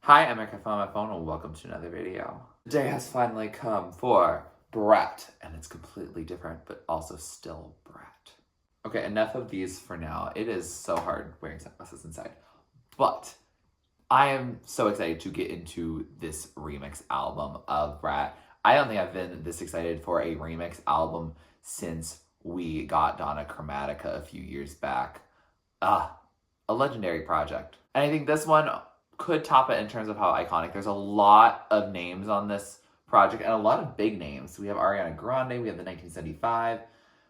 Hi, I'm Eric on my phone and welcome to another video. The day has finally come for Brat, and it's completely different, but also still Brat. Okay, enough of these for now. It is so hard wearing sunglasses inside, but I am so excited to get into this remix album of Brat. I don't think I've been this excited for a remix album since we got Donna Chromatica a few years back. A legendary project. And I think this one could top it in terms of how iconic. There's a lot of names on this project and a lot of big names. We have Ariana Grande, we have the 1975,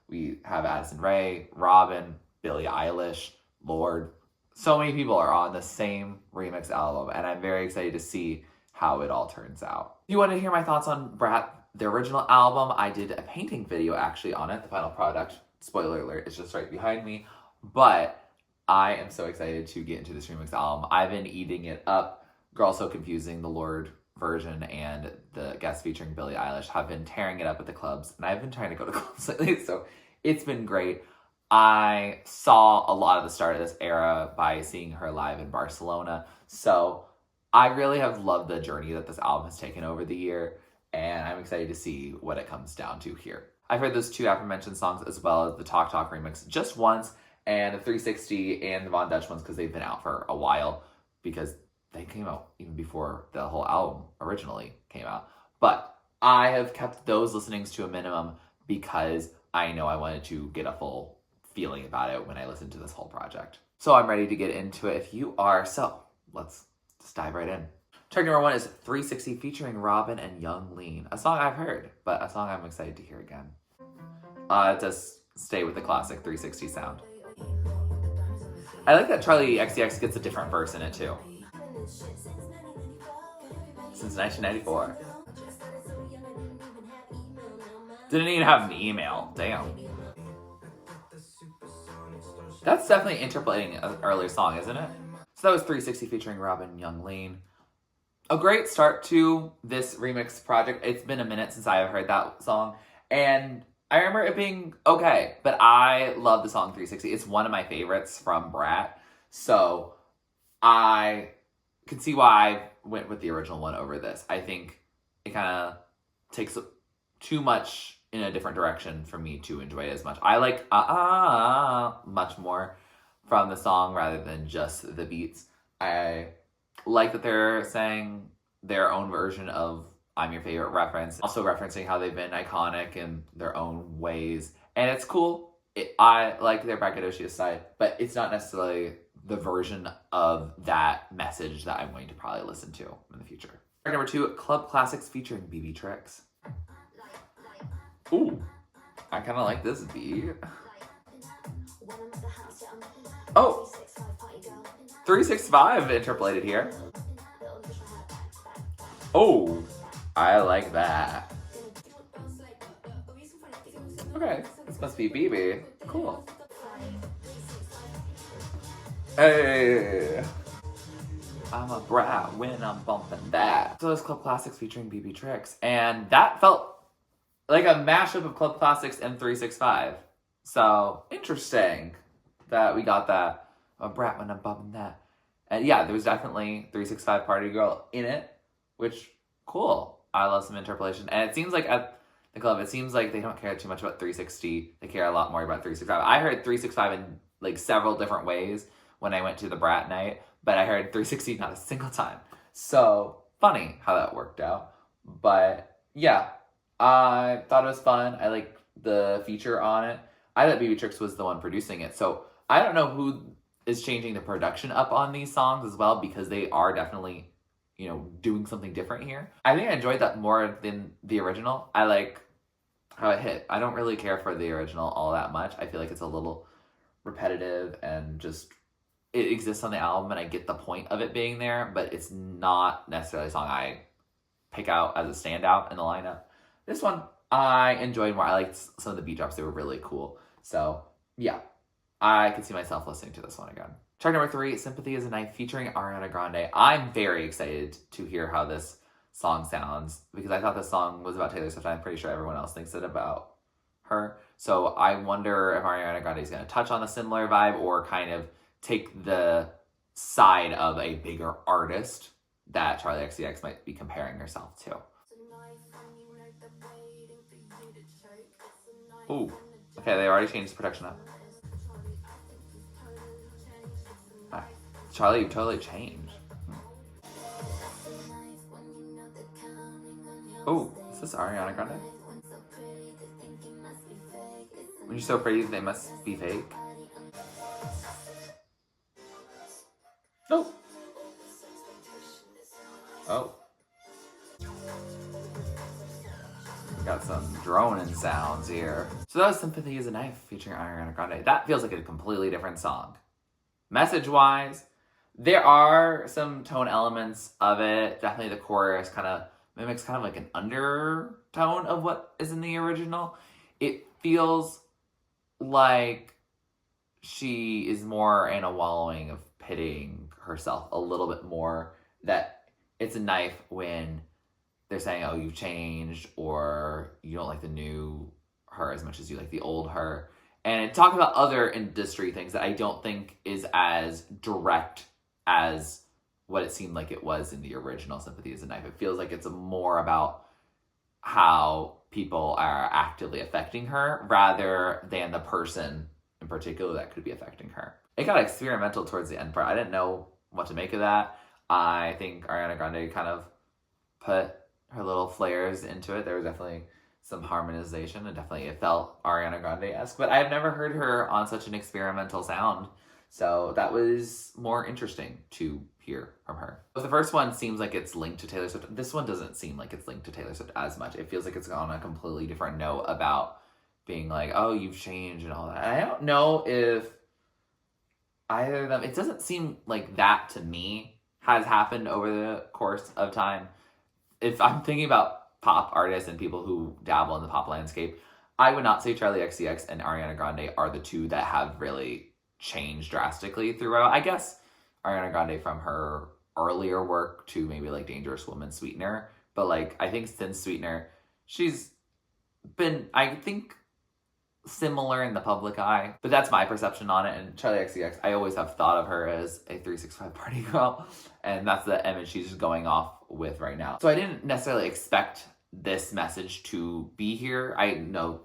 we have Addison Rae, Robyn, Billie Eilish, Lorde. So many people are on the same remix album, and I'm very excited to see how it all turns out. If you want to hear my thoughts on Brat, the original album, I did a painting video actually on it. The final product, spoiler alert, is just right behind me. But I am so excited to get into this remix album. I've been eating it up. Girl So Confusing, the Lorde version, and the guest featuring Billie Eilish have been tearing it up at the clubs, and I've been trying to go to clubs lately, so it's been great. I saw a lot of the start of this era by seeing her live in Barcelona, so I really have loved the journey that this album has taken over the year, and I'm excited to see what it comes down to here. I've heard those two aforementioned songs as well as the Talk Talk remix just once, and the 360 and the Von Dutch ones because they've been out for a while, because they came out even before the whole album originally came out. But I have kept those listenings to a minimum because I know I wanted to get a full feeling about it when I listened to this whole project. So I'm ready to get into it if you are, so let's just dive right in. Track number 1 is 360 featuring Robyn and Young Lean, a song I've heard, but a song I'm excited to hear again. It does stay with the classic 360 sound. I like that Charli XCX gets a different verse in it too. Since 1994. Didn't even have an email. Damn. That's definitely interpolating an earlier song, isn't it? So that was 360 featuring Robyn and Young Lean. A great start to this remix project. It's been a minute since I have heard that song, and I remember it being okay, but I love the song 360. It's one of my favorites from Brat, so I can see why I went with the original one over this. I think it kind of takes too much in a different direction for me to enjoy it as much. I like much more from the song rather than just the beats. I like that they're saying their own version of I'm Your Favorite reference, also referencing how they've been iconic in their own ways. And it's cool. I like their braggadocious side, but it's not necessarily the version of that message that I'm going to probably listen to in the future. Track number 2, Club Classics featuring BB Trickz. Ooh, I kind of like this beat. Oh, 365 interpolated here. Oh, I like that. Okay, this must be BB. Cool. Hey, I'm a brat when I'm bumping that. So it's Club Classics featuring BB Trickz, and that felt like a mashup of Club Classics and 365. So interesting that we got that. A brat when I'm bumping that. And yeah, there was definitely 365 Party Girl in it, which cool. I love some interpolation. And it seems like at the club, it seems like they don't care too much about 360. They care a lot more about 365. I heard 365 in like several different ways when I went to the Brat night, but I heard 360 not a single time. So funny how that worked out. But yeah, I thought it was fun. I like the feature on it. I thought BB Trickz was the one producing it. So I don't know who is changing the production up on these songs as well, because they are definitely, you know, doing something different here. I think I enjoyed that more than the original. I like how it hit. I don't really care for the original all that much. I feel like it's a little repetitive and just, it exists on the album and I get the point of it being there, but it's not necessarily a song I pick out as a standout in the lineup. This one I enjoyed more. I liked some of the beat drops. They were really cool. So yeah, I could see myself listening to this one again. Track number 3, Sympathy is a Knife featuring Ariana Grande. I'm very excited to hear how this song sounds because I thought this song was about Taylor Swift. I'm pretty sure everyone else thinks it about her. So I wonder if Ariana Grande is going to touch on a similar vibe or kind of take the side of a bigger artist that Charli XCX might be comparing herself to. Ooh, okay, they already changed the production up. Charli, you totally changed. Oh, is this Ariana Grande? When you're so pretty, they must be fake. Oh. Oh. We got some droning sounds here. So that was Sympathy is a Knife featuring Ariana Grande. That feels like a completely different song. Message-wise, there are some tone elements of it. Definitely the chorus kind of mimics kind of like an undertone of what is in the original. It feels like she is more in a wallowing of pitying herself a little bit more. That it's a knife when they're saying, oh, you've changed, or you don't like the new her as much as you like the old her. And it talks about other industry things that I don't think is as direct as what it seemed like it was in the original Sympathy is a Knife. It feels like it's more about how people are actively affecting her rather than the person in particular that could be affecting her. It got experimental towards the end part. I didn't know what to make of that. I think Ariana Grande kind of put her little flares into it. There was definitely some harmonization, and definitely it felt Ariana Grande-esque, but I've never heard her on such an experimental sound, so that was more interesting to hear from her. But the first one seems like it's linked to Taylor Swift. This one doesn't seem like it's linked to Taylor Swift as much. It feels like it's on a completely different note about being like, oh, you've changed and all that. And I don't know if either of them, it doesn't seem like that to me has happened over the course of time. If I'm thinking about pop artists and people who dabble in the pop landscape, I would not say Charli XCX and Ariana Grande are the two that have really changed drastically throughout. I guess Ariana Grande from her earlier work to maybe like Dangerous Woman, Sweetener. But like, I think since Sweetener, she's been, I think, similar in the public eye. But that's my perception on it. And Charli XCX, I always have thought of her as a 365 party girl. And that's the image she's going off with right now. So I didn't necessarily expect this message to be here. I know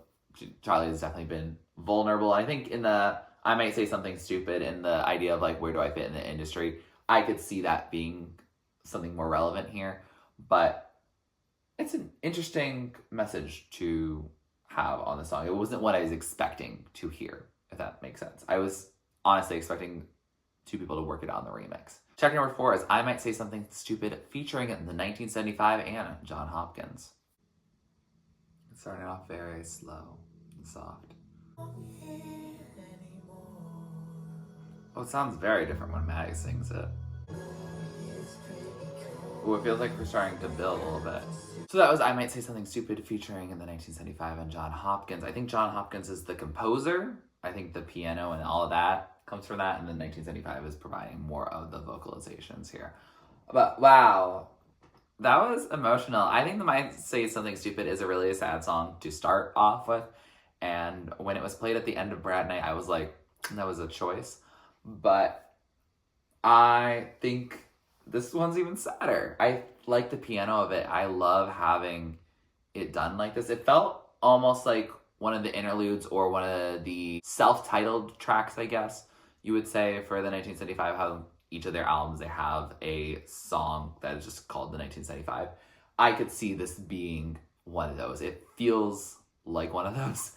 Charli has definitely been vulnerable. I think in the, I might say something stupid in the idea of like, where do I fit in the industry? I could see that being something more relevant here, but it's an interesting message to have on the song. It wasn't what I was expecting to hear, if that makes sense. I was honestly expecting two people to work it out in the remix. Track number 4 is I Might Say Something Stupid featuring the 1975 and John Hopkins. It's starting off very slow and soft. Oh, it sounds very different when Maddie sings it. Ooh, it feels like we're starting to build a little bit. So that was I Might Say Something Stupid featuring in the 1975 and John Hopkins. I think John Hopkins is the composer. I think the piano and all of that comes from that, and then 1975 is providing more of the vocalizations here. But wow, that was emotional. I think the Might Say Something Stupid is a really sad song to start off with, and when it was played at the end of Brat Night, I was like, that was a choice. But I think this one's even sadder. I like the piano of it. I love having it done like this. It felt almost like one of the interludes or one of the self-titled tracks, I guess you would say, for the 1975, how each of their albums, they have a song that is just called the 1975. I could see this being one of those. It feels like one of those.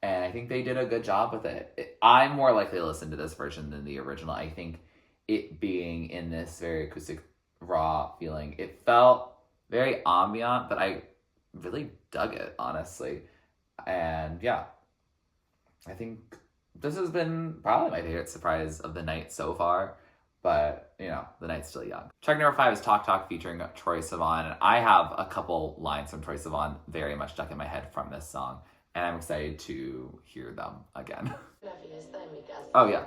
And I think they did a good job with it. I'm more likely to listen to this version than the original. I think it being in this very acoustic, raw feeling, it felt very ambient, but I really dug it, honestly. And yeah, I think this has been probably my favorite surprise of the night so far. But, you know, the night's still young. Track number 5 is Talk Talk featuring Troye Sivan. And I have a couple lines from Troye Sivan very much stuck in my head from this song. And I'm excited to hear them again. Oh, yeah.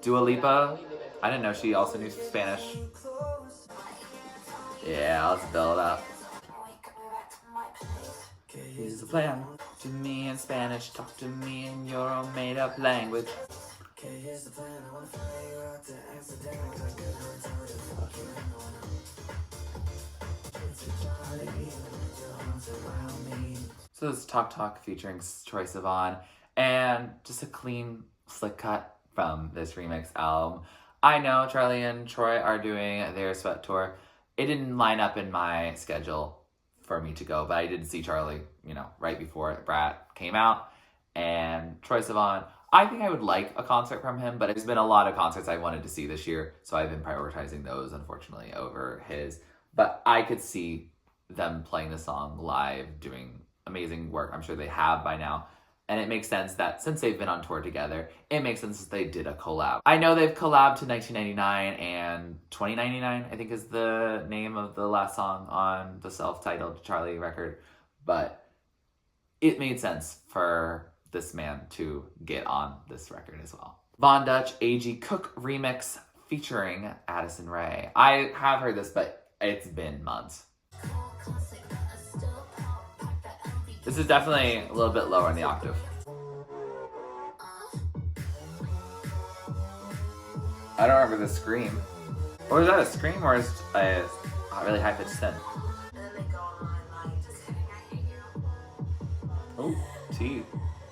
Dua Lipa. I didn't know she also knew Spanish. Yeah, let's build up. Here's the plan. To me in Spanish, talk to me in your own made-up language. So this is Talk Talk featuring Troye Sivan, and just a clean, slick cut from this remix album. I know Charli and Troye are doing their Sweat tour. It didn't line up in my schedule for me to go, but I did see Charli, right before Brat came out, and Troye Sivan. I think I would like a concert from him, but there's been a lot of concerts I wanted to see this year, so I've been prioritizing those, unfortunately, over his. But I could see them playing the song live, doing amazing work. I'm sure they have by now. And it makes sense that since they've been on tour together, it makes sense that they did a collab. I know they've collabed to 1999 and 2099, I think is the name of the last song on the self-titled Charli record. But it made sense for this man to get on this record as well. Von Dutch A.G. Cook remix featuring Addison Rae. I have heard this, but it's been months. This is definitely a little bit lower in the octave. I don't remember the scream. Or is that a scream or is it a really high pitched sin? Oh, teeth.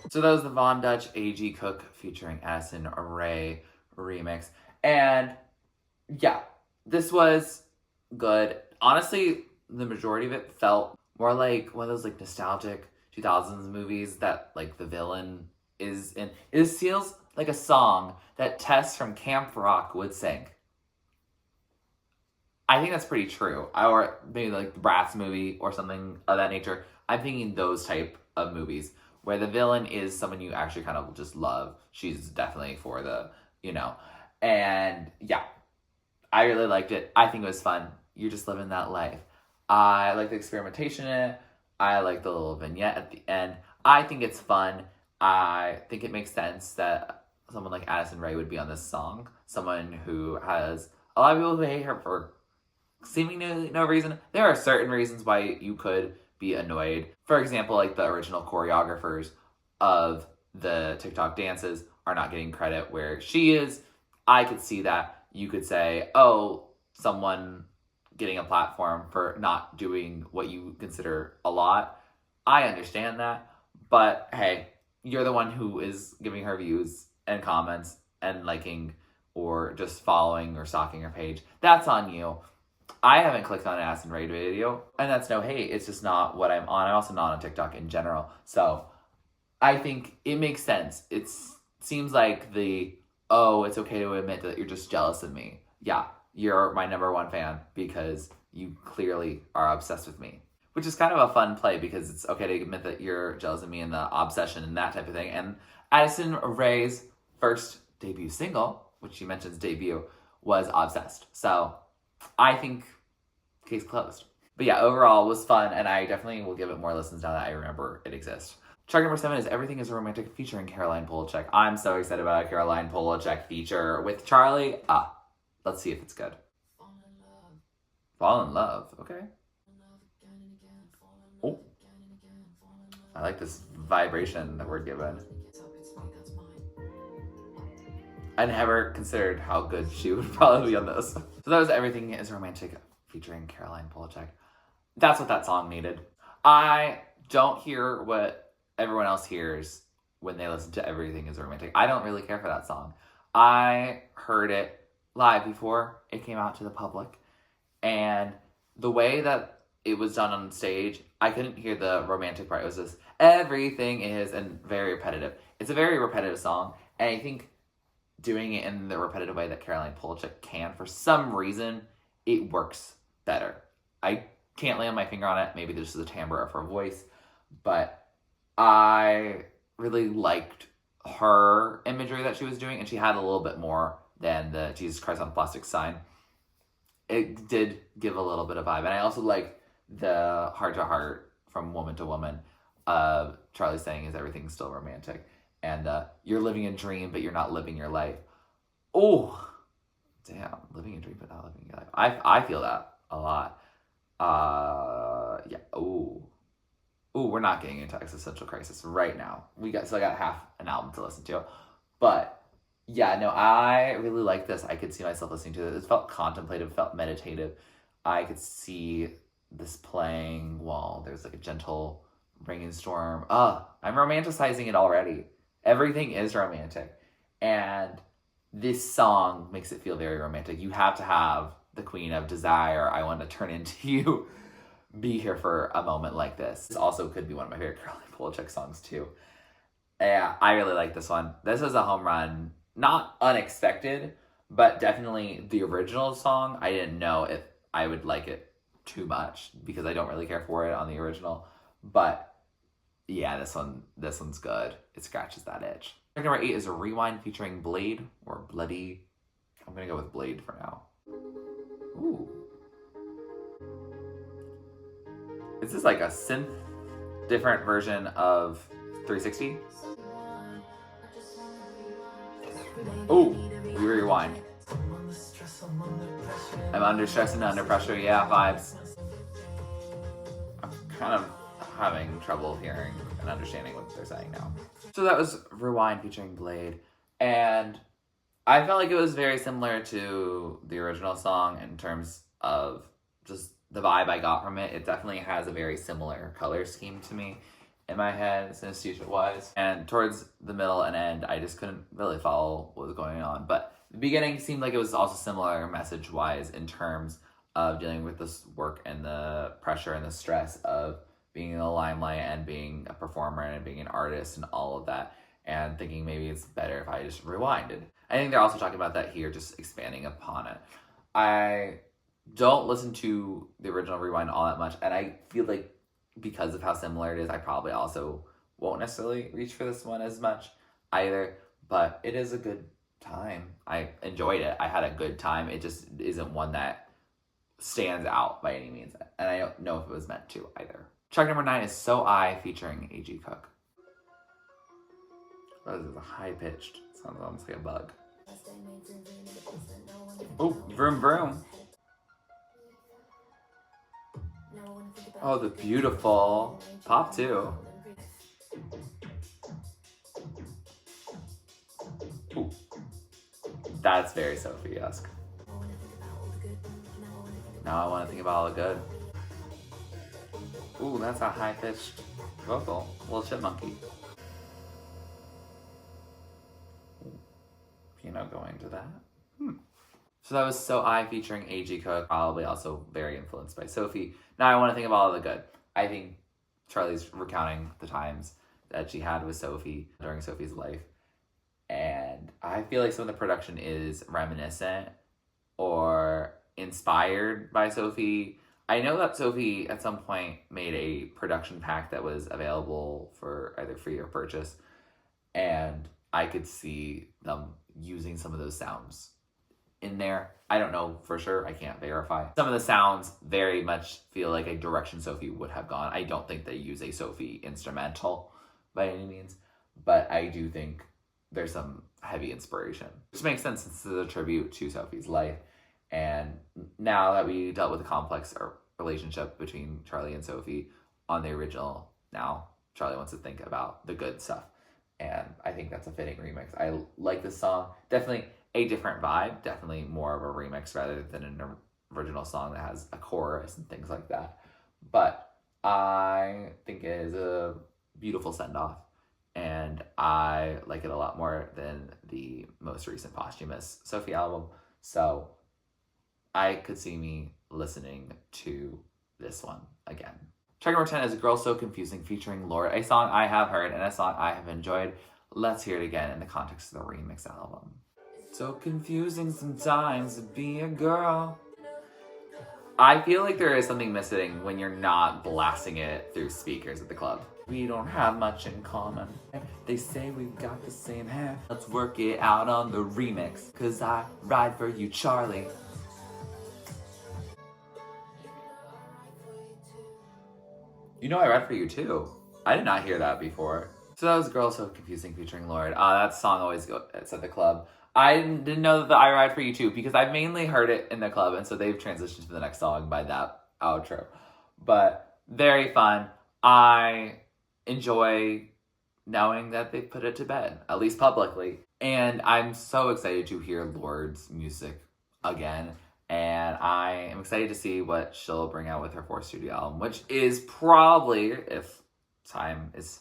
So that was the Von Dutch A.G. Cook featuring Addison Rae remix. And yeah, this was good. Honestly, the majority of it felt more like one of those like nostalgic 2000s movies that like the villain is in. It feels like a song that Tess from Camp Rock would sing. I think that's pretty true. Or maybe like the Bratz movie or something of that nature. I'm thinking those type of movies where the villain is someone you actually kind of just love. She's definitely for the, And yeah, I really liked it. I think it was fun. You're just living that life. I like the experimentation in it. I like the little vignette at the end. I think it's fun. I think it makes sense that someone like Addison Rae would be on this song. Someone who has a lot of people who hate her for seemingly no reason. There are certain reasons why you could be annoyed. For example, like the original choreographers of the TikTok dances are not getting credit where she is. I could see that. You could say, oh, someone getting a platform for not doing what you consider a lot. I understand that. But hey, you're the one who is giving her views and comments and liking or just following or stalking her page. That's on you. I haven't clicked on an Addison Rae video, and that's no hate. It's just not what I'm on. I'm also not on TikTok in general. So I think it makes sense. It seems like it's okay to admit that you're just jealous of me. Yeah, you're my number one fan because you clearly are obsessed with me. Which is kind of a fun play because it's okay to admit that you're jealous of me and the obsession and that type of thing. And Addison Rae's first debut single, which she mentions debut, was Obsessed. So I think case closed. But yeah, overall was fun, and I definitely will give it more listens now that I remember it exists. Track number 7 is Everything is Romantic featuring Caroline Polachek. I'm so excited about a Caroline Polachek feature with Charli. Let's see if it's good. Fall in love. Okay. Oh. I like this vibration that we're given. I never considered how good she would probably be on this. So that was Everything is Romantic featuring Caroline Polachek. That's what that song needed. I don't hear what everyone else hears when they listen to Everything is Romantic. I don't really care for that song. I heard it live before it came out to the public. And the way that it was done on stage, I couldn't hear the romantic part. It was just, everything is, and very repetitive. It's a very repetitive song. And I think doing it in the repetitive way that Caroline Polachek can, for some reason, it works better. I can't lay my finger on it. Maybe this is the timbre of her voice. But I really liked her imagery that she was doing. And she had a little bit more than the Jesus Christ on Plastic sign. It did give a little bit of vibe. And I also like the heart to heart from woman to woman of Charli saying, is everything still romantic? And you're living a dream, but you're not living your life. Oh, damn. Living a dream, but not living your life. I feel that a lot. Yeah. Oh, we're not getting into existential crisis right now. I got half an album to listen to. But yeah, no, I really like this. I could see myself listening to this. It felt contemplative, felt meditative. I could see this playing while there's like a gentle Rain and Storm. I'm romanticizing it already. Everything is romantic. And this song makes it feel very romantic. You have to have the Queen of Desire, I Want to Turn Into You, be here for a moment like this. This also could be one of my favorite Charli Polachek songs too. Yeah, I really like this one. This is a home run. Not unexpected, but definitely the original song. I didn't know if I would like it too much because I don't really care for it on the original. But yeah, this one's good. It scratches that itch. Track number 8 is a Rewind featuring Bladee or Bladee. I'm gonna go with Bladee for now. Ooh. Is this like a synth different version of 360? Ooh, we rewind. I'm under stress and under pressure, yeah, vibes. I'm kind of having trouble hearing and understanding what they're saying now. So that was Rewind featuring Bladee, and I felt like it was very similar to the original song in terms of just the vibe I got from it. It definitely has a very similar color scheme to me in my head, synesthesia-wise. And towards the middle and end, I just couldn't really follow what was going on. But the beginning seemed like it was also similar message-wise in terms of dealing with this work and the pressure and the stress of being in the limelight and being a performer and being an artist and all of that, and thinking maybe it's better if I just rewinded. I think they're also talking about that here, just expanding upon it. I don't listen to the original Rewind all that much, and I feel like because of how similar it is, I probably also won't necessarily reach for this one as much either, but it is a good time. I enjoyed it. I had a good time. It just isn't one that stands out by any means, and I don't know if it was meant to either. Track number 9 is So I featuring A.G. Cook. Oh, this is a high-pitched. Sounds almost like a bug. Oh, vroom vroom. Oh, the beautiful pop too. Ooh. That's very Sophie-esque. Now I want to think about all the good. Ooh, that's a high-pitched vocal. Little chipmunky. Piano going to that. So that was So I featuring A.G. Cook, probably also very influenced by Sophie. Now I want to think about all the good. I think Charli's recounting the times that she had with Sophie during Sophie's life. And I feel like some of the production is reminiscent or inspired by Sophie. I know that Sophie at some point made a production pack that was available for either free or purchase. And I could see them using some of those sounds in there. I don't know for sure. I can't verify. Some of the sounds very much feel like a direction Sophie would have gone. I don't think they use a Sophie instrumental by any means, but I do think there's some heavy inspiration, which makes sense since this is a tribute to Sophie's life. And now that we dealt with the complex relationship between Charli and Sophie on the original, now Charli wants to think about the good stuff. And I think that's a fitting remix. I like this song. Definitely a different vibe. Definitely more of a remix rather than an original song that has a chorus and things like that. But I think it is a beautiful send-off. And I like it a lot more than the most recent posthumous Sophie album. So I could see me listening to this one again. Track number 10 is Girl So Confusing featuring Lorde, a song I have heard and a song I have enjoyed. Let's hear it again in the context of the remix album. So confusing sometimes to be a girl. I feel like there is something missing when you're not blasting it through speakers at the club. We don't have much in common. They say we've got the same hair. Let's work it out on the remix. Cause I ride for you, Charli. You know I read for you too. I did not hear that before. So that was Girl So Confusing featuring Lorde. That song always goes at the club. I didn't know that the I Ride For You Too because I've mainly heard it in the club, and so they've transitioned to the next song by that outro. But very fun. I enjoy knowing that they put it to bed, at least publicly. And I'm so excited to hear Lorde's music again. And I am excited to see what she'll bring out with her fourth studio album, which is probably, if time is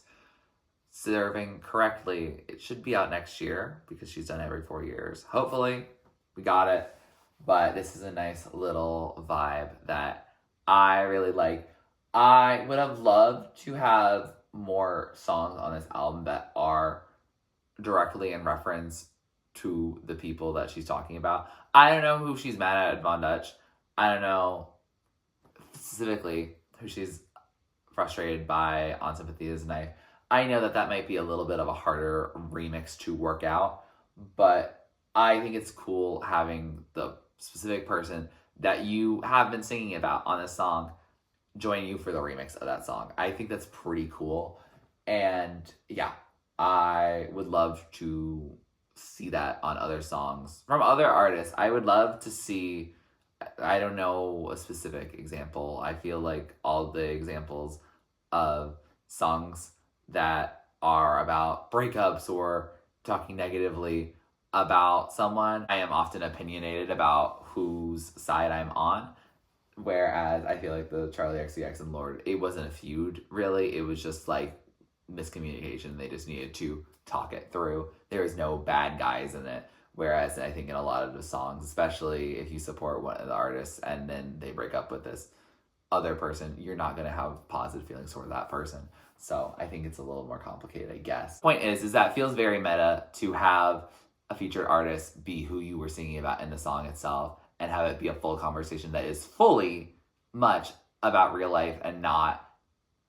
serving correctly, it should be out next year because she's done every 4 years. Hopefully, we got it. But this is a nice little vibe that I really like. I would have loved to have more songs on this album that are directly in reference to the people that she's talking about. I don't know who she's mad at Von Dutch. I don't know specifically who she's frustrated by on Sympathy is Knife. I know that that might be a little bit of a harder remix to work out, but I think it's cool having the specific person that you have been singing about on this song join you for the remix of that song. I think that's pretty cool. And yeah, I would love to see that on other songs from other artists. I would love to see, I don't know a specific example. I feel like all the examples of songs that are about breakups or talking negatively about someone, I am often opinionated about whose side I'm on. Whereas I feel like the Charli XCX and Lorde, it wasn't a feud, really. It was just like miscommunication. They just needed to talk it through. There was no bad guys in it. Whereas I think in a lot of the songs, especially if you support one of the artists and then they break up with this other person, you're not going to have positive feelings toward that person. So I think it's a little more complicated, I guess. Point is that it feels very meta to have a featured artist be who you were singing about in the song itself and have it be a full conversation that is fully much about real life and not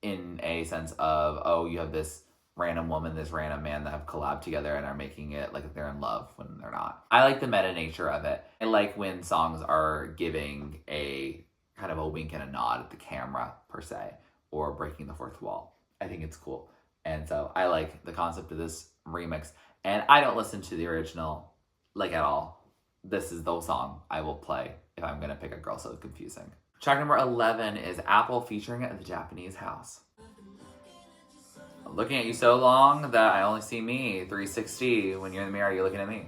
in a sense of, oh, you have this random woman, this random man that have collabed together and are making it like they're in love when they're not. I like the meta nature of it. I like when songs are giving a kind of a wink and a nod at the camera, per se, or breaking the fourth wall. I think it's cool. And so I like the concept of this remix. And I don't listen to the original, like, at all. This is the song I will play if I'm going to pick a Girl So Confusing. Track number 11 is Apple featuring The Japanese House. I'm looking at you so long that I only see me 360. When you're in the mirror, you're looking at me.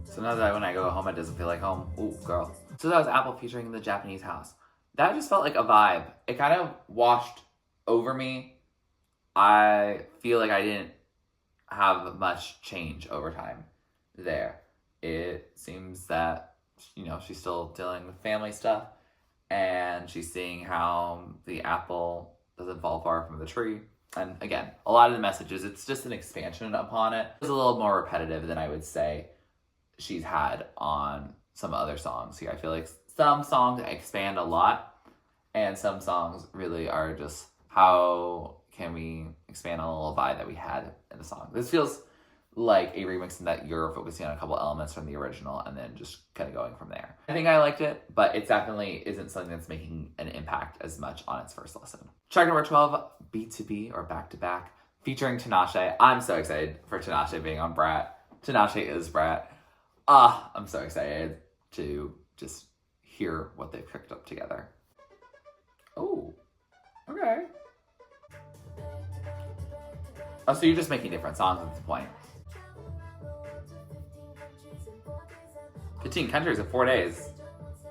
So now that when I go home, it doesn't feel like home. Ooh, girl. So that was Apple featuring The Japanese House. That just felt like a vibe. It kind of washed over me. I feel like I didn't have much change over time there. It seems that, you know, she's still dealing with family stuff and she's seeing how the apple doesn't fall far from the tree. And again, a lot of the messages, it's just an expansion upon it. It's a little more repetitive than I would say she's had on some other songs here. I feel like some songs expand a lot and some songs really are just how can we expand on a little vibe that we had in the song. This feels like a remix in that you're focusing on a couple elements from the original and then just kind of going from there. I think I liked it, but it definitely isn't something that's making an impact as much on its first listen. Track number 12, B2B or Back to Back, featuring Tinashe. I'm so excited for Tinashe being on Brat. Tinashe is Brat. I'm so excited to just hear what they've cooked up together. Oh, okay. Oh, so you're just making different songs at this point. 15 countries in 4 days.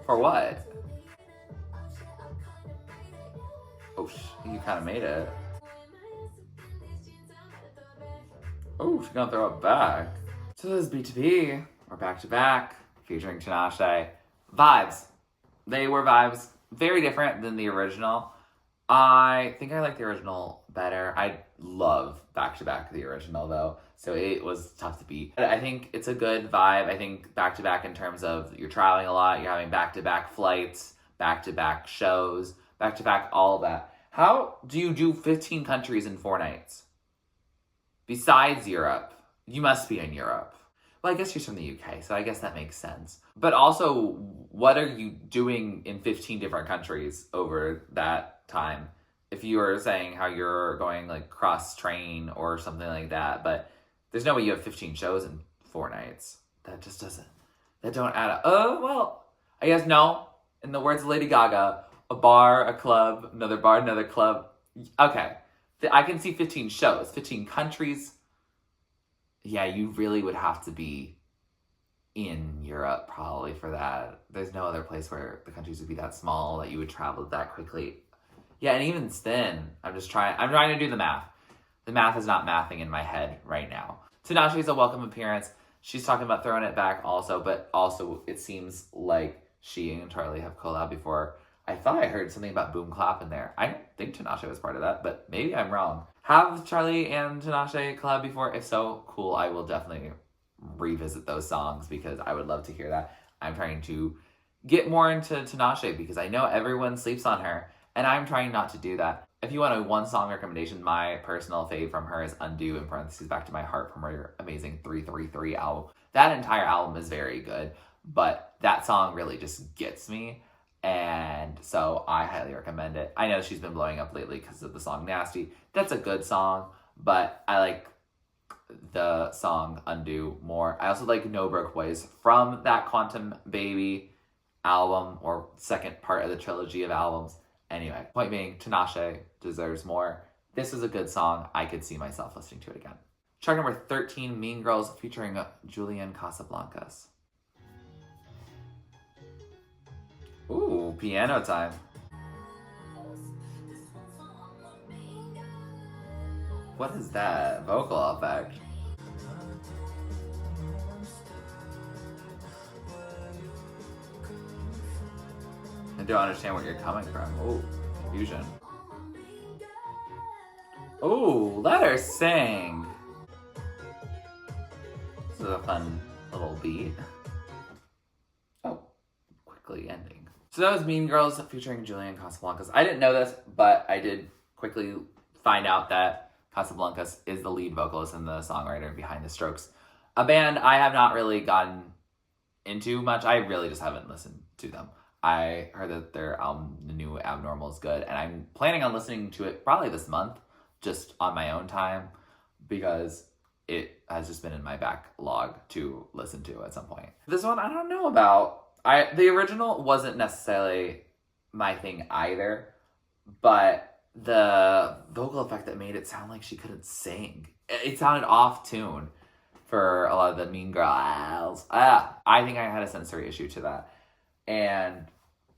For what? Oh, you kind of made it. Oh, she's gonna throw it back. So this is B2B, or Back to Back, featuring Tinashe. Vibes. They were vibes. Very different than the original. I think I like the original better. I love Back to Back, the original, though, so it was tough to beat. But I think it's a good vibe. I think Back to Back in terms of you're traveling a lot, you're having back-to-back flights, back-to-back shows, back-to-back all of that. How do you do 15 countries in 4 nights? Besides Europe. You must be in Europe. Well, I guess she's from the UK, so I guess that makes sense. But also, what are you doing in 15 different countries over that time? If you were saying how you're going like cross-train or something like that, but there's no way you have 15 shows in 4 nights. That just doesn't, that don't add up. Oh, well, I guess no. In the words of Lady Gaga, a bar, a club, another club. Okay, I can see 15 shows, 15 countries. Yeah, you really would have to be in Europe probably for that. There's no other place where the countries would be that small that you would travel that quickly. Yeah, and even then, I'm trying to do the math. The math is not mathing in my head right now. Tinashe is a welcome appearance. She's talking about throwing it back also, but also it seems like she and Charli have collabed before. I thought I heard something about Boom Clap in there. I don't think Tinashe was part of that, but maybe I'm wrong. Have Charli and Tinashe collab before? If so, cool. I will definitely revisit those songs because I would love to hear that. I'm trying to get more into Tinashe because I know everyone sleeps on her, and I'm trying not to do that. If you want a one song recommendation, my personal fave from her is Undo, in parentheses, Back to My Heart, from her amazing 333 album. That entire album is very good, but that song really just gets me. And so I highly recommend it. I know she's been blowing up lately because of the song Nasty. That's a good song, but I like the song Undo more. I also like No Broke Ways from that Quantum Baby album, or second part of the trilogy of albums. Anyway, point being, Tinashe deserves more. This is a good song. I could see myself listening to it again. Track number 13, Mean Girls, featuring Julian, Casablancas. Ooh, piano time. What is that vocal effect? I don't understand where you're coming from. Ooh, confusion. Ooh, let her sing. This is a fun little beat. Oh, quickly ending. So that was Mean Girls featuring Julian Casablancas. I didn't know this, but I did quickly find out that Casablancas is the lead vocalist and the songwriter behind The Strokes, a band I have not really gotten into much. I really just haven't listened to them. I heard that their album, The New Abnormal, is good, and I'm planning on listening to it probably this month, just on my own time, because it has just been in my backlog to listen to at some point. This one I don't know about. The original wasn't necessarily my thing either, but the vocal effect that made it sound like she couldn't sing. It sounded off tune for a lot of the Mean Girls. I think I had a sensory issue to that. And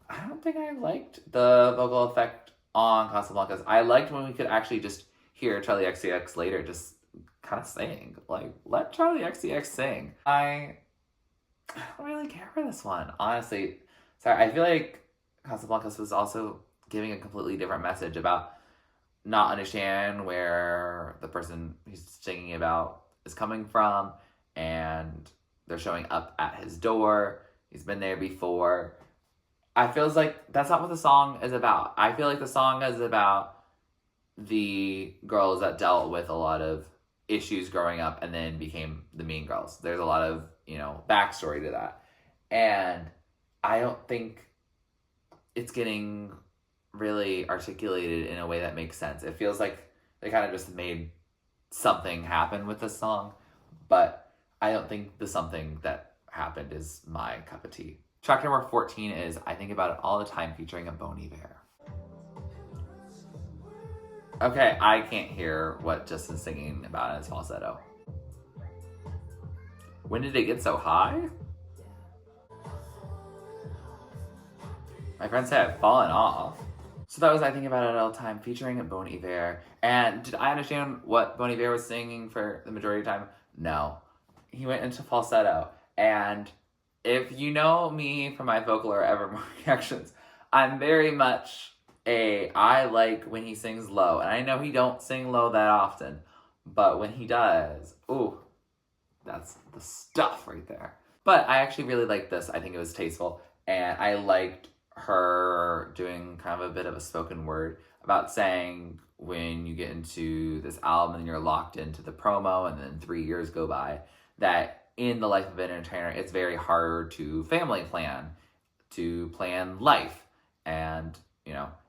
I don't think I liked the vocal effect on Casablancas. I liked when we could actually just hear Charli XCX later just kind of sing. Like, let Charli XCX sing. I don't really care for this one, honestly. Sorry, I feel like Casablancas was also giving a completely different message about not understand where the person he's singing about is coming from, and they're showing up at his door. He's been there before. I feels like that's not what the song is about. I feel like the song is about the girls that dealt with a lot of issues growing up and then became the mean girls. There's a lot of, backstory to that. And I don't think it's getting really articulated in a way that makes sense. It feels like they kind of just made something happen with this song, but I don't think the something that happened is my cup of tea. Track number 14 is I Think About It All the Time, featuring a Bon Iver. Okay, I can't hear what Justin's singing about in his falsetto. When did it get so high? My friends say I've fallen off. So that was I Think About It All the Time, featuring Bon Iver. And did I understand what Bon Iver was singing for the majority of the time? No. He went into falsetto. And if you know me from my vocal or Evermore reactions, I'm very much I like when he sings low. And I know he don't sing low that often, but when he does, ooh, that's the stuff right there. But I actually really liked this. I think it was tasteful. And I liked her doing kind of a bit of a spoken word about saying when you get into this album and you're locked into the promo and then 3 years go by, that in the life of an entertainer, it's very hard to family plan, to plan life. And,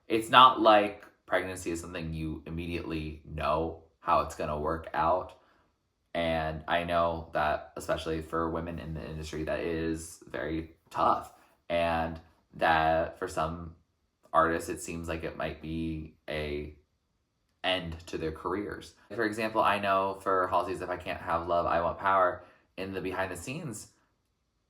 it's not like pregnancy is something you immediately know how it's going to work out. And I know that, especially for women in the industry, that is very tough. And that for some artists, it seems like it might be a end to their careers. For example, I know for Halsey's If I Can't Have Love, I Want Power, in the behind the scenes,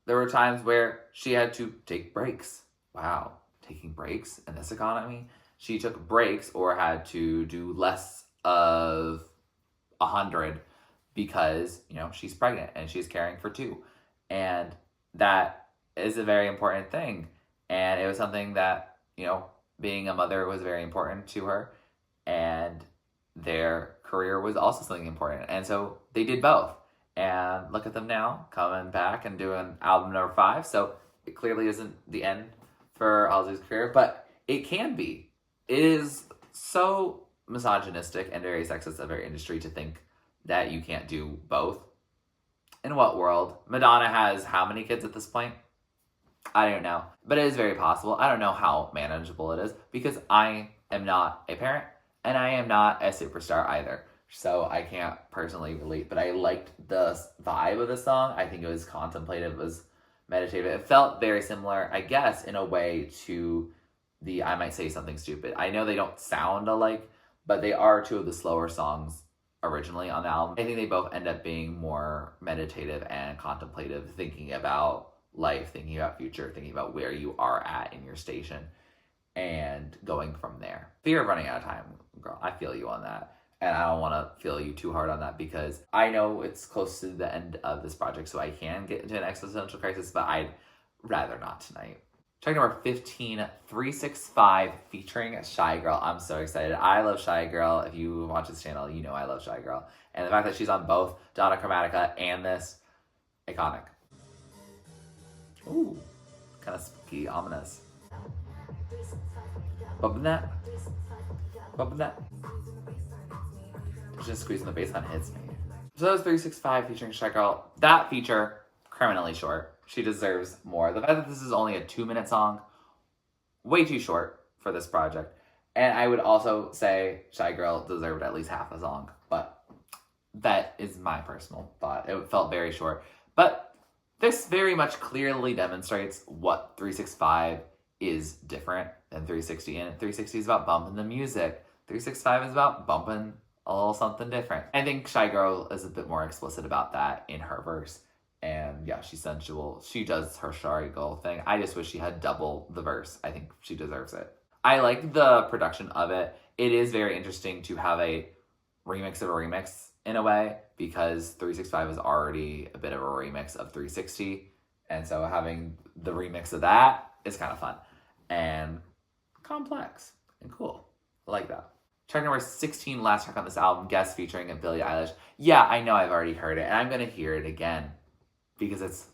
there were times where she had to take breaks. Wow, taking breaks in this economy? She took breaks or had to do less of 100 because, you know, she's pregnant and she's caring for 2. And that is a very important thing. And it was something that, you know, being a mother was very important to her. And their career was also something important. And so they did both. And look at them now, coming back and doing album number 5. So it clearly isn't the end for Halsey's career, but it can be. It is so misogynistic and very sexist of our industry to think that you can't do both. In what world? Madonna has how many kids at this point? I don't know. But it is very possible. I don't know how manageable it is because I am not a parent and I am not a superstar either. So I can't personally relate, but I liked the vibe of the song. I think it was contemplative, it was meditative. It felt very similar, I guess, in a way to the I Might Say Something Stupid. I know they don't sound alike, but they are 2 of the slower songs originally on the album. I think they both end up being more meditative and contemplative, thinking about life, thinking about future, thinking about where you are at in your station and going from there. Fear of running out of time, girl, I feel you on that. And I don't want to feel you too hard on that because I know it's close to the end of this project, so I can get into an existential crisis, but I'd rather not tonight. Track number 15, 365 featuring Shy Girl. I'm so excited. I love Shy Girl. If you watch this channel, you know I love Shy Girl. And the fact that she's on both Donna Chromatica and this, iconic. Ooh, kind of spooky, ominous. Bumping that. Bumping that. Just squeezing the bass line hits me. So that was 365 featuring Shy Girl. That feature, criminally short. She deserves more. The fact that this is only a 2-minute song, way too short for this project. And I would also say Shy Girl deserved at least half a song, but that is my personal thought. It felt very short. But this very much clearly demonstrates what 365 is different than 360. And 360 is about bumping the music. 365 is about bumping a little something different. I think Shy Girl is a bit more explicit about that in her verse. And yeah, she's sensual. She does her Shy Girl thing. I just wish she had double the verse. I think she deserves it. I like the production of it. It is very interesting to have a remix of a remix in a way because 365 is already a bit of a remix of 360. And so having the remix of that is kind of fun and complex and cool. I like that. Track number 16, last track on this album, guest featuring Billie Eilish. Yeah, I know I've already heard it, and I'm going to hear it again because it's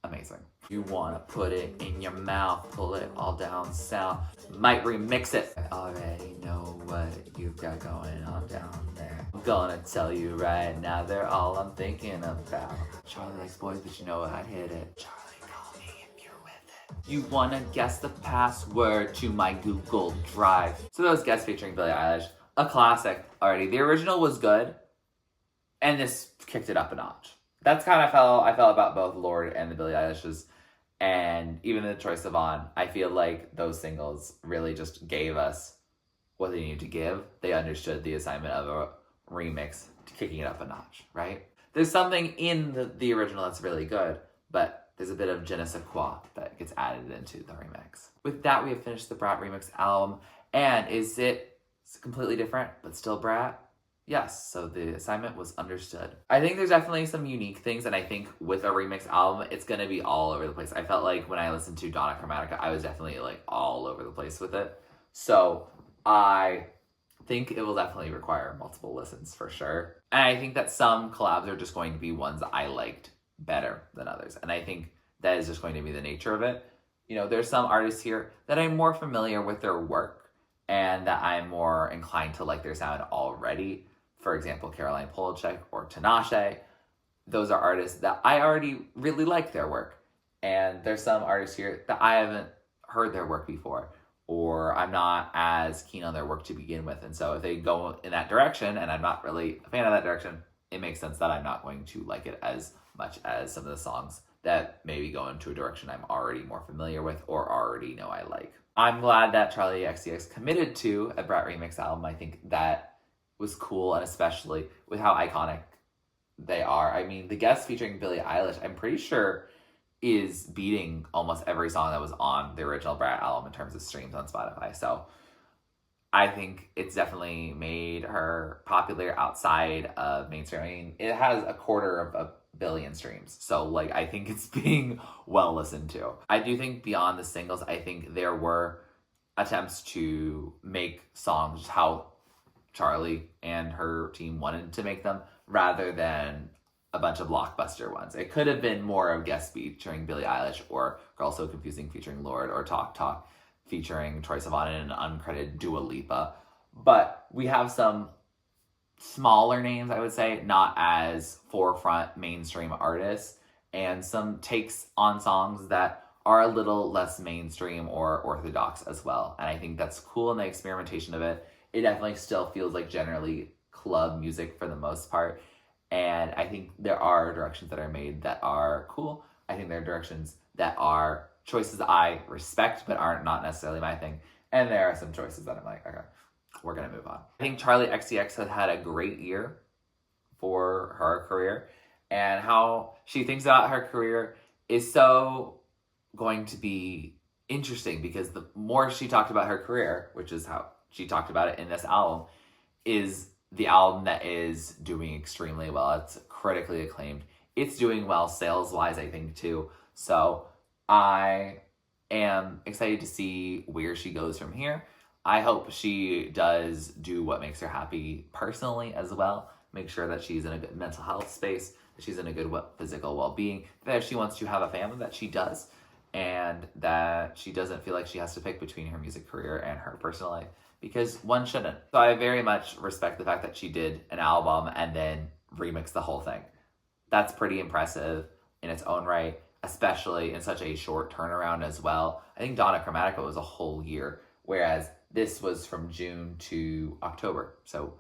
amazing. You want to put it in your mouth, pull it all down south, might remix it. I already know what you've got going on down there. I'm gonna tell you right now, they're all I'm thinking about. Charli likes boys, but you know what, I'd hit it. Charli, call me if you're with it. You wanna guess the password to my Google Drive. So that was guest featuring Billie Eilish. A classic already. The original was good, and this kicked it up a notch. That's kind of how I felt about both Lorde and the Billie Eilish's. And even the Troye Sivan, I feel like those singles really just gave us what they needed to give. They understood the assignment of a remix to kicking it up a notch, right? There's something in the original that's really good, but there's a bit of je ne sais quoi that gets added into the remix. With that, we have finished the Brat Remix album. And is it completely different, but still Brat? Yes, so the assignment was understood. I think there's definitely some unique things, and I think with a remix album, it's going to be all over the place. I felt like when I listened to Donna Chromatica, I was definitely like all over the place with it. So I think it will definitely require multiple listens for sure. And I think that some collabs are just going to be ones that I liked better than others. And I think that is just going to be the nature of it. You know, there's some artists here that I'm more familiar with their work and that I'm more inclined to like their sound already. For example, Caroline Polachek or Tinashe. Those are artists that I already really like their work. And there's some artists here that I haven't heard their work before, or I'm not as keen on their work to begin with. And so if they go in that direction, and I'm not really a fan of that direction, it makes sense that I'm not going to like it as much as some of the songs that maybe go into a direction I'm already more familiar with or already know I like. I'm glad that Charli XCX committed to a Brat Remix album. I think that was cool, and especially with how iconic they are. I mean, the guest featuring Billie Eilish, I'm pretty sure is beating almost every song that was on the original Brat album in terms of streams on Spotify. So I think it's definitely made her popular outside of mainstream. I mean, it has 250 million streams. So, like, I think it's being well listened to. I do think beyond the singles, I think there were attempts to make songs how Charli and her team wanted to make them, rather than a bunch of blockbuster ones. It could have been more of guest featuring Billie Eilish, or Girl So Confusing featuring Lorde, or Talk Talk featuring Troye Sivan and an uncredited Dua Lipa. But we have some smaller names, I would say, not as forefront mainstream artists, and some takes on songs that are a little less mainstream or orthodox as well. And I think that's cool in the experimentation of it. It definitely still feels like generally club music for the most part. And I think there are directions that are made that are cool. I think there are directions that are choices I respect but aren't not necessarily my thing. And there are some choices that I'm like, okay, we're going to move on. I think Charli XCX has had a great year for her career. And how she thinks about her career is so going to be interesting, because the more she talked about her career, which is how she talked about it in this album, is the album that is doing extremely well. It's critically acclaimed. It's doing well sales-wise, I think, too. So I am excited to see where she goes from here. I hope she does do what makes her happy personally as well. Make sure that she's in a good mental health space, that she's in a good physical well-being, that if she wants to have a family, that she does, and that she doesn't feel like she has to pick between her music career and her personal life, because one shouldn't. So I very much respect the fact that she did an album and then remixed the whole thing. That's pretty impressive in its own right, especially in such a short turnaround as well. I think Donna Chromatica was a whole year, whereas this was from June to October. So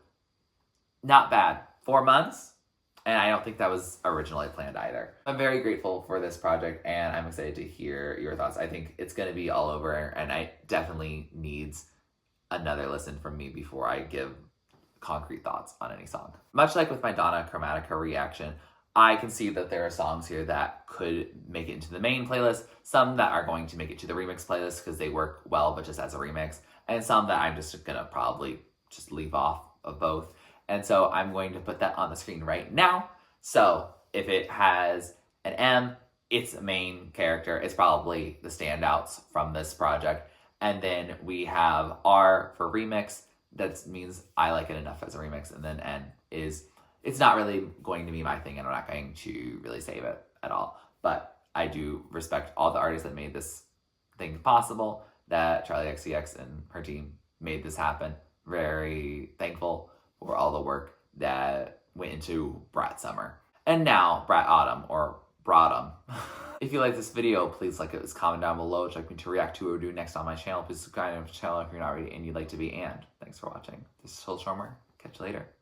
not bad. 4 months, and I don't think that was originally planned either. I'm very grateful for this project, and I'm excited to hear your thoughts. I think it's going to be all over, and I definitely needs another listen from me before I give concrete thoughts on any song. Much like with my Donna Chromatica reaction, I can see that there are songs here that could make it into the main playlist, some that are going to make it to the remix playlist because they work well but just as a remix, and some that I'm just gonna probably just leave off of both. And so I'm going to put that on the screen right now. So if it has an M, it's a main character. It's probably the standouts from this project. And then we have R for remix. That means I like it enough as a remix. And then N is, it's not really going to be my thing, and I'm not going to really save it at all. But I do respect all the artists that made this thing possible, that Charli XCX and her team made this happen. Very thankful for all the work that went into Brat Summer. And now, Brat Autumn, or Bratum. If you like this video, please like it, comment down below. Would you like me to react to or do next on my channel? Please subscribe to my channel if you're not already and you'd like to be. And thanks for watching. This is TurtleStormer. Catch you later.